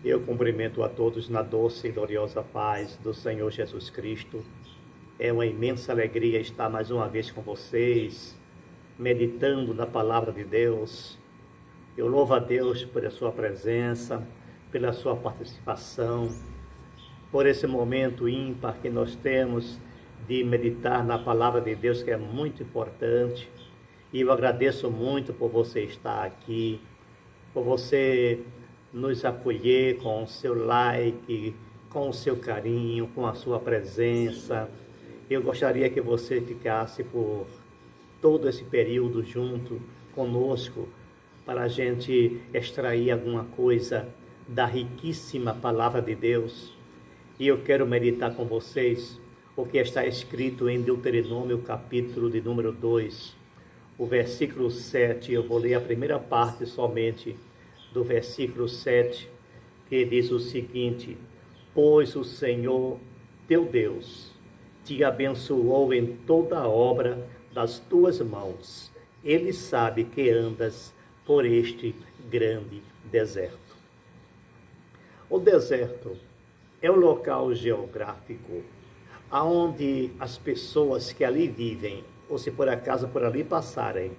Eu cumprimento a todos na doce e gloriosa paz do Senhor Jesus Cristo. É uma imensa alegria estar mais uma vez com vocês, meditando na palavra de Deus. Eu louvo a Deus pela sua presença, pela sua participação, por esse momento ímpar que nós temos de meditar na palavra de Deus, que é muito importante. E eu agradeço muito por você estar aqui, por você nos acolher com o seu like, com o seu carinho, com a sua presença. Eu gostaria que você ficasse por todo esse período junto conosco, para a gente extrair alguma coisa da riquíssima palavra de Deus. E eu quero meditar com vocês o que está escrito em Deuteronômio, capítulo de número 2, o versículo 7. Eu vou ler a primeira parte somente do versículo 7, que diz o seguinte: pois o Senhor teu Deus te abençoou em toda a obra das tuas mãos. Ele sabe que andas por este grande deserto. O deserto é um local geográfico onde as pessoas que ali vivem, ou se por acaso por ali passarem,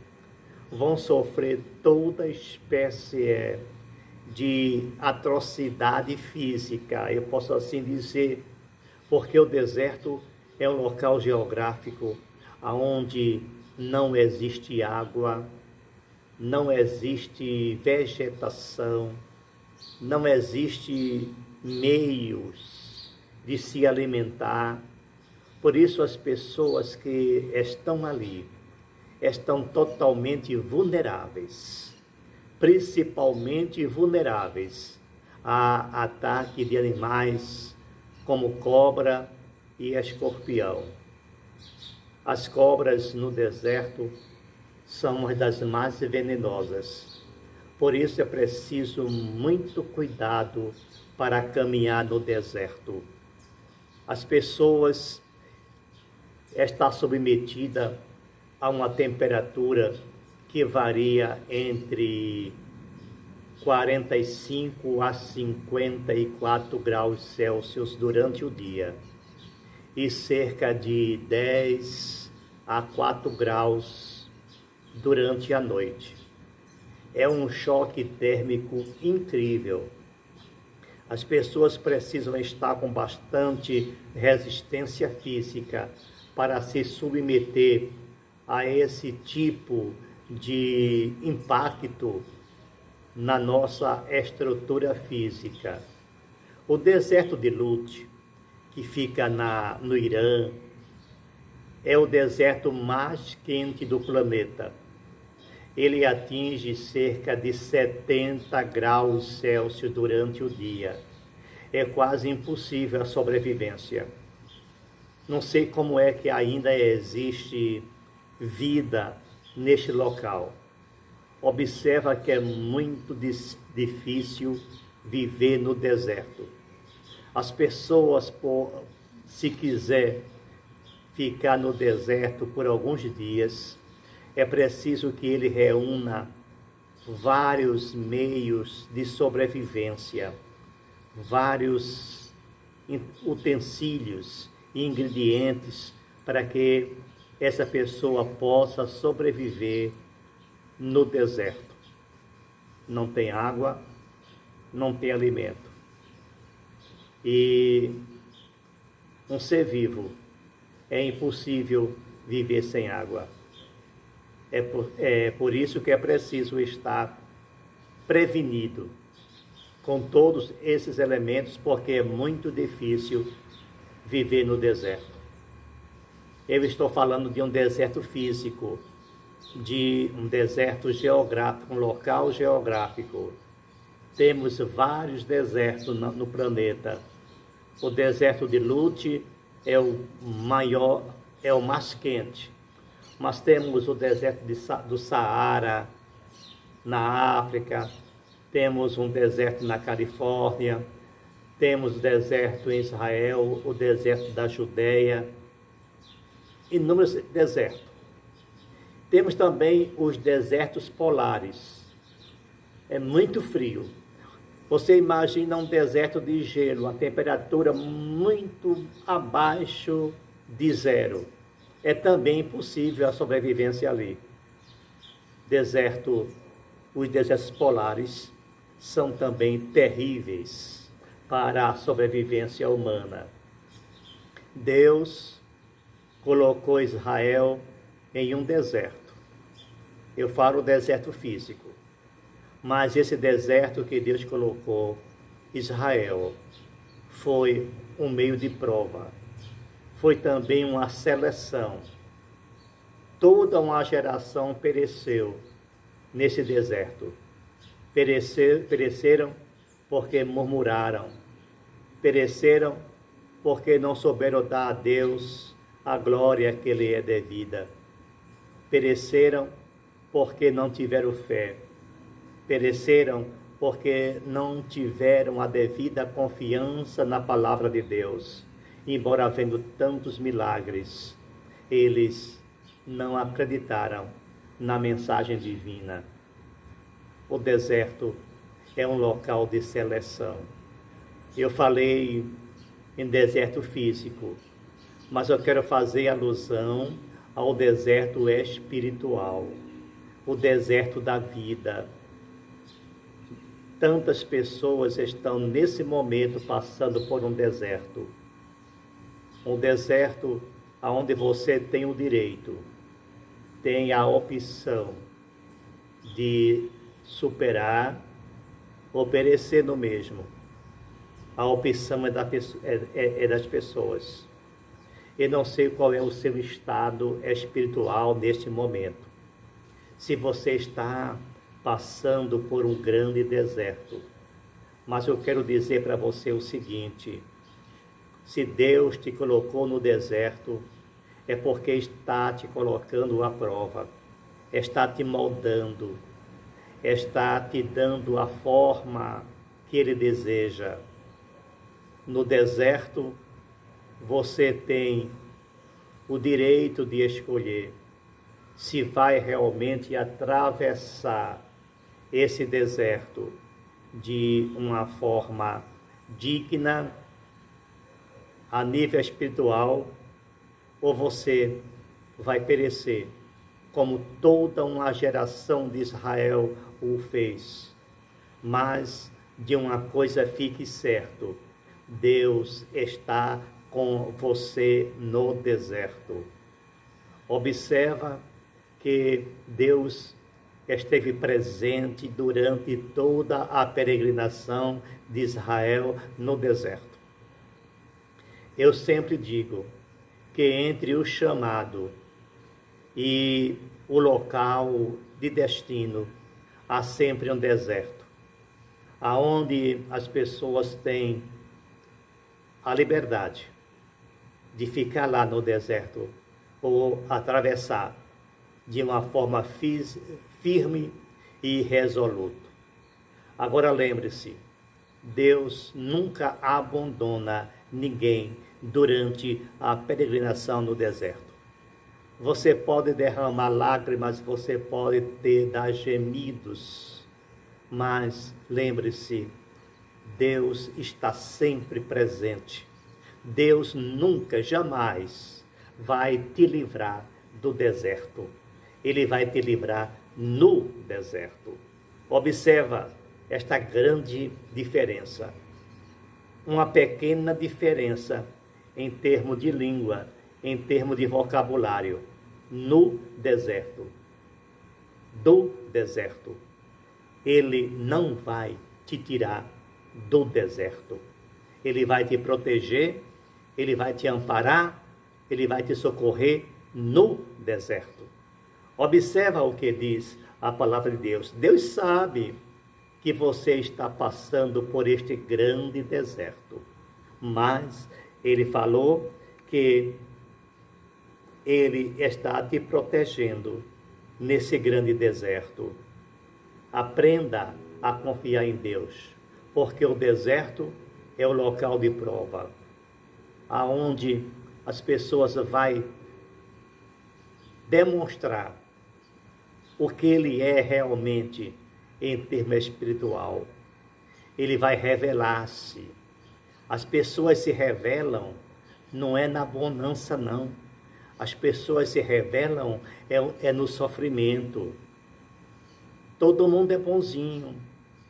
vão sofrer toda espécie de atrocidade física, eu posso assim dizer, porque o deserto é um local geográfico onde não existe água, não existe vegetação, não existe meios de se alimentar. Por isso as pessoas que estão ali estão totalmente vulneráveis, principalmente vulneráveis a ataque de animais como cobra e escorpião. As cobras no deserto são uma das mais venenosas, por isso é preciso muito cuidado para caminhar no deserto. As pessoas estão submetidas a uma temperatura que varia entre 45 a 54 graus Celsius durante o dia e cerca de 10 a 4 graus durante a noite. É um choque térmico incrível. As pessoas precisam estar com bastante resistência física para se submeter a esse tipo de impacto na nossa estrutura física. O deserto de Lut, que fica no Irã, é o deserto mais quente do planeta. Ele atinge cerca de 70 graus Celsius durante o dia. É quase impossível a sobrevivência. Não sei como é que ainda existe vida neste local. Observa que é muito difícil viver no deserto. As pessoas, se quiser ficar no deserto por alguns dias, é preciso que ele reúna vários meios de sobrevivência, vários utensílios e ingredientes para que essa pessoa possa sobreviver no deserto. Não tem água, não tem alimento. E um ser vivo é impossível viver sem água. É por isso que é preciso estar prevenido com todos esses elementos, porque é muito difícil viver no deserto. Eu estou falando de um deserto físico, de um deserto geográfico, um local geográfico. Temos vários desertos no planeta. O deserto de Lut é o maior, é o mais quente. Mas temos o deserto do Saara, na África. Temos um deserto na Califórnia. Temos o deserto em Israel, o deserto da Judeia. Inúmeros desertos. Temos também os desertos polares. É muito frio. Você imagina um deserto de gelo, a temperatura muito abaixo de zero. É também impossível a sobrevivência ali. Os desertos polares são também terríveis para a sobrevivência humana. Deus colocou Israel em um deserto. Eu falo deserto físico, mas esse deserto que Deus colocou Israel foi um meio de prova, foi também uma seleção. Toda uma geração pereceu nesse deserto. Pereceram porque murmuraram, pereceram porque não souberam dar a Deus a glória que lhe é devida, pereceram porque não tiveram fé, pereceram porque não tiveram a devida confiança na palavra de Deus. Embora havendo tantos milagres, eles não acreditaram na mensagem divina. O deserto é um local de seleção. Eu falei em deserto físico, mas eu quero fazer alusão ao deserto espiritual, o deserto da vida. Tantas pessoas estão nesse momento passando por um deserto onde você tem o direito, tem a opção de superar ou perecer no mesmo. A opção é das pessoas. Eu não sei qual é o seu estado espiritual neste momento. Se você está passando por um grande deserto, mas eu quero dizer para você o seguinte: se Deus te colocou no deserto, é porque está te colocando à prova, está te moldando, está te dando a forma que Ele deseja. No deserto, você tem o direito de escolher se vai realmente atravessar esse deserto de uma forma digna, a nível espiritual, ou você vai perecer, como toda uma geração de Israel o fez. Mas de uma coisa fique certo: Deus está com você no deserto. Observa que Deus esteve presente durante toda a peregrinação de Israel no deserto. Eu sempre digo que entre o chamado e o local de destino há sempre um deserto, aonde as pessoas têm a liberdade de ficar lá no deserto ou atravessar de uma forma firme e resoluta. Agora lembre-se, Deus nunca abandona ninguém durante a peregrinação no deserto. Você pode derramar lágrimas, você pode dar gemidos, mas lembre-se, Deus está sempre presente. Deus nunca, jamais vai te livrar do deserto. Ele vai te livrar no deserto. Observa esta grande diferença. Uma pequena diferença em termos de língua, em termos de vocabulário. No deserto. Do deserto. Ele não vai te tirar do deserto. Ele vai te proteger, Ele vai te amparar, Ele vai te socorrer no deserto. Observa o que diz a palavra de Deus. Deus sabe que você está passando por este grande deserto, mas Ele falou que Ele está te protegendo nesse grande deserto. Aprenda a confiar em Deus, porque o deserto é o local de prova, aonde as pessoas vão demonstrar o que Ele é realmente em termos espiritual. Ele vai revelar-se. As pessoas se revelam, não é na bonança, não. As pessoas se revelam no sofrimento. Todo mundo é bonzinho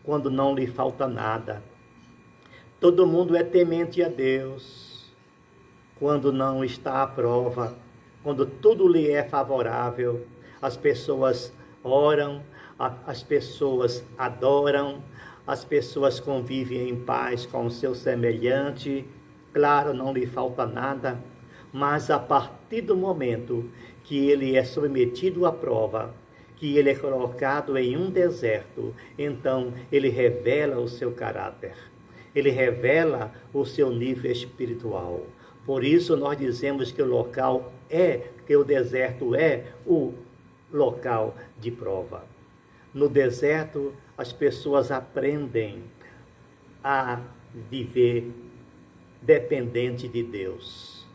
quando não lhe falta nada. Todo mundo é temente a Deus quando não está à prova, quando tudo lhe é favorável. As pessoas oram, as pessoas adoram, as pessoas convivem em paz com o seu semelhante. Claro, não lhe falta nada, mas a partir do momento que ele é submetido à prova, que ele é colocado em um deserto, então ele revela o seu caráter, ele revela o seu nível espiritual. Por isso nós dizemos que o deserto é o local de prova. No deserto, as pessoas aprendem a viver dependente de Deus.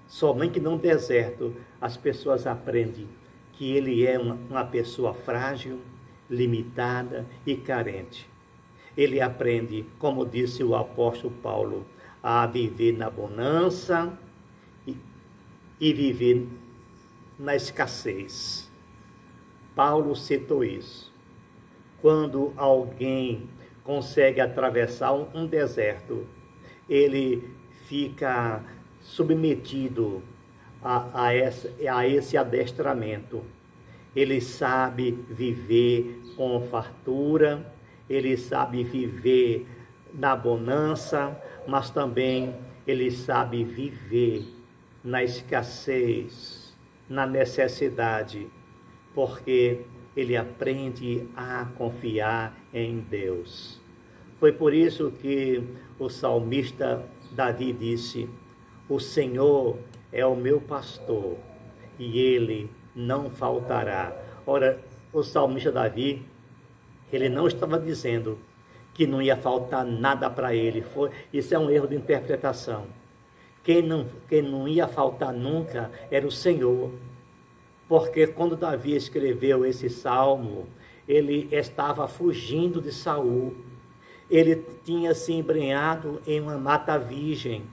Somente no deserto as pessoas aprendem que ele é uma pessoa frágil, limitada e carente. Ele aprende, como disse o apóstolo Paulo, a viver na bonança e viver na escassez. Paulo citou isso. Quando alguém consegue atravessar um deserto, ele fica submetido a esse adestramento. Ele sabe viver com fartura, ele sabe viver na bonança, mas também ele sabe viver na escassez, na necessidade, porque ele aprende a confiar em Deus. Foi por isso que o salmista Davi disse: o Senhor é o meu pastor e ele não faltará. Ora, o salmista Davi, ele não estava dizendo que não ia faltar nada para ele. Isso é um erro de interpretação. Quem não ia faltar nunca era o Senhor. Porque quando Davi escreveu esse salmo, ele estava fugindo de Saul. Ele tinha se embrenhado em uma mata virgem.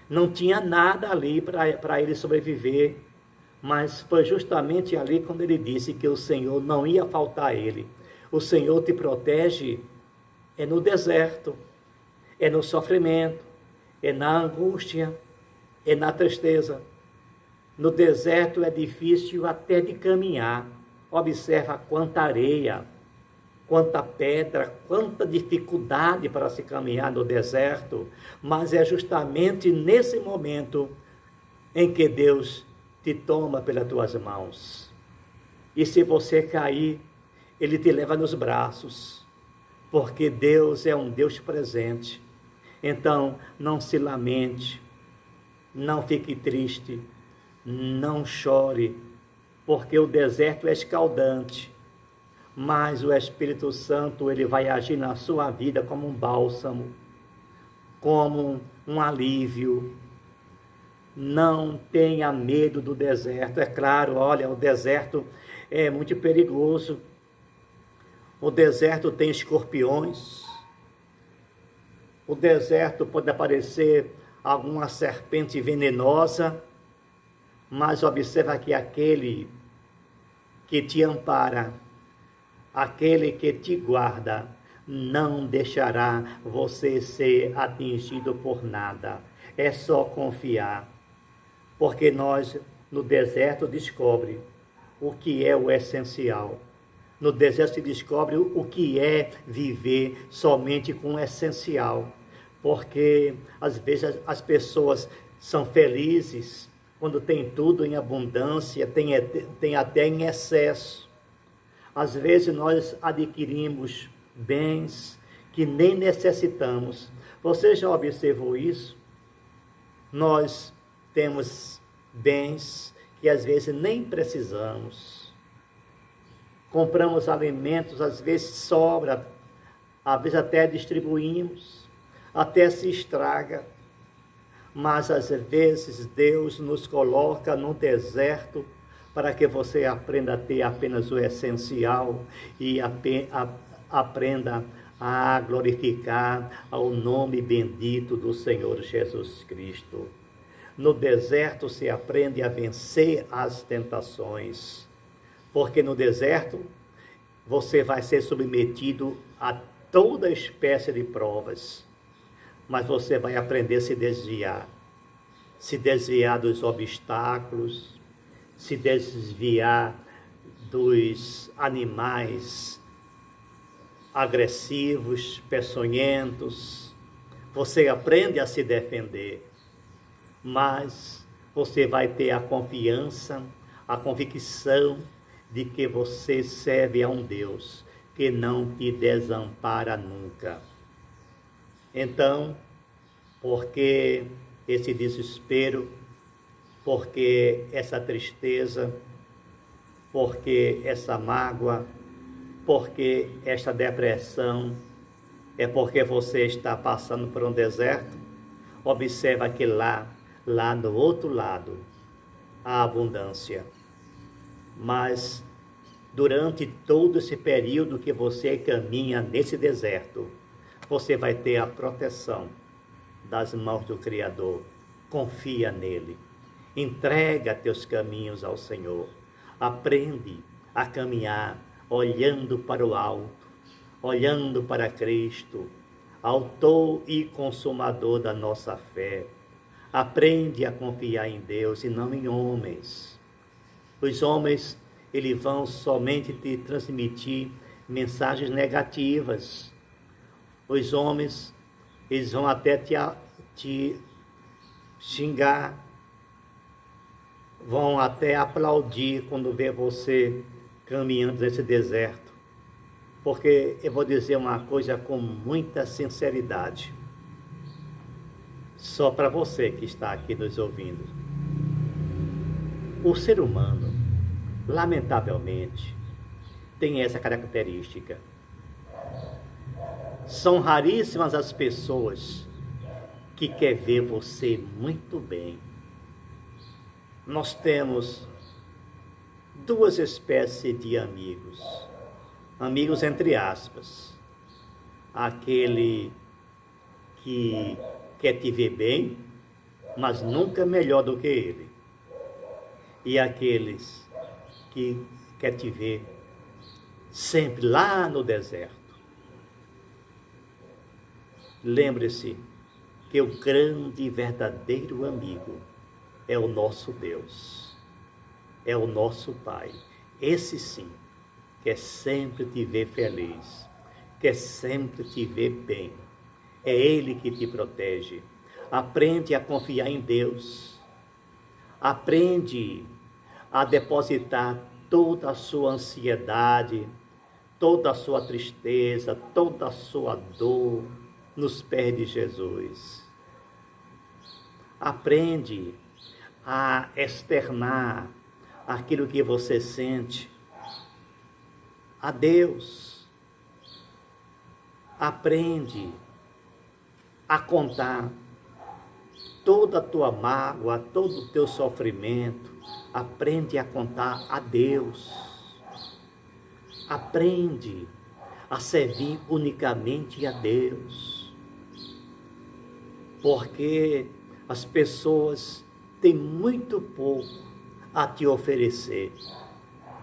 Não tinha nada ali para ele sobreviver. Mas foi justamente ali quando ele disse que o Senhor não ia faltar a ele. O Senhor te protege no deserto, no sofrimento, na angústia, na tristeza. No deserto é difícil até de caminhar. Observa quanta areia, quanta pedra, quanta dificuldade para se caminhar no deserto. Mas é justamente nesse momento em que Deus te toma pelas tuas mãos. E se você cair, Ele te leva nos braços, porque Deus é um Deus presente. Então, não se lamente, não fique triste, não chore, porque o deserto é escaldante, mas o Espírito Santo, ele vai agir na sua vida como um bálsamo, como um alívio. Não tenha medo do deserto. É claro, olha, o deserto é muito perigoso. O deserto tem escorpiões. O deserto pode aparecer alguma serpente venenosa. Mas observa que aquele que te ampara, aquele que te guarda, não deixará você ser atingido por nada. É só confiar. Porque nós, no deserto, descobre o que é o essencial. No deserto se descobre o que é viver somente com o essencial. Porque, às vezes, as pessoas são felizes quando tem tudo em abundância, tem até em excesso. Às vezes, nós adquirimos bens que nem necessitamos. Você já observou isso? Nós temos bens que às vezes nem precisamos. Compramos alimentos, às vezes sobra, às vezes até distribuímos, até se estraga. Mas às vezes Deus nos coloca no deserto para que você aprenda a ter apenas o essencial e aprenda a glorificar ao nome bendito do Senhor Jesus Cristo. No deserto se aprende a vencer as tentações, porque no deserto você vai ser submetido a toda espécie de provas, mas você vai aprender a se desviar dos obstáculos, se desviar dos animais agressivos, peçonhentos. Você aprende a se defender, mas você vai ter a confiança, a convicção de que você serve a um Deus que não te desampara nunca. Então, porque esse desespero, porque essa tristeza, porque essa mágoa, porque esta depressão, é porque você está passando por um deserto? Observa que lá no outro lado, há abundância. Mas durante todo esse período que você caminha nesse deserto, você vai ter a proteção das mãos do Criador. Confia nele. Entrega teus caminhos ao Senhor. Aprende a caminhar olhando para o alto, olhando para Cristo, autor e consumador da nossa fé. Aprende a confiar em Deus e não em homens. Os homens, eles vão somente te transmitir mensagens negativas. Os homens, eles vão até te xingar, vão até aplaudir quando vê você caminhando nesse deserto. Porque eu vou dizer uma coisa com muita sinceridade, só para você que está aqui nos ouvindo. O ser humano, lamentavelmente, tem essa característica. São raríssimas as pessoas que querem ver você muito bem. Nós temos duas espécies de amigos. Amigos entre aspas. Aquele que quer te ver bem, mas nunca melhor do que ele. E aqueles que quer te ver sempre lá no deserto. Lembre-se que o grande e verdadeiro amigo é o nosso Deus, é o nosso Pai. Esse sim, quer sempre te ver feliz, quer sempre te ver bem. É Ele que te protege. Aprende a confiar em Deus. Aprende a depositar toda a sua ansiedade, toda a sua tristeza, toda a sua dor nos pés de Jesus. Aprende a externar aquilo que você sente a Deus. Aprende a contar toda a tua mágoa, todo o teu sofrimento. Aprende a contar a Deus. Aprende a servir unicamente a Deus. Porque as pessoas têm muito pouco a te oferecer,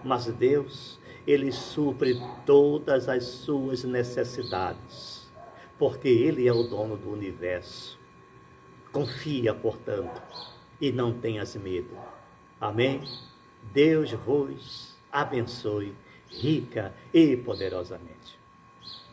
mas Deus, Ele supre todas as suas necessidades, porque Ele é o dono do universo. Confia, portanto, e não tenhas medo. Amém? Deus vos abençoe rica e poderosamente.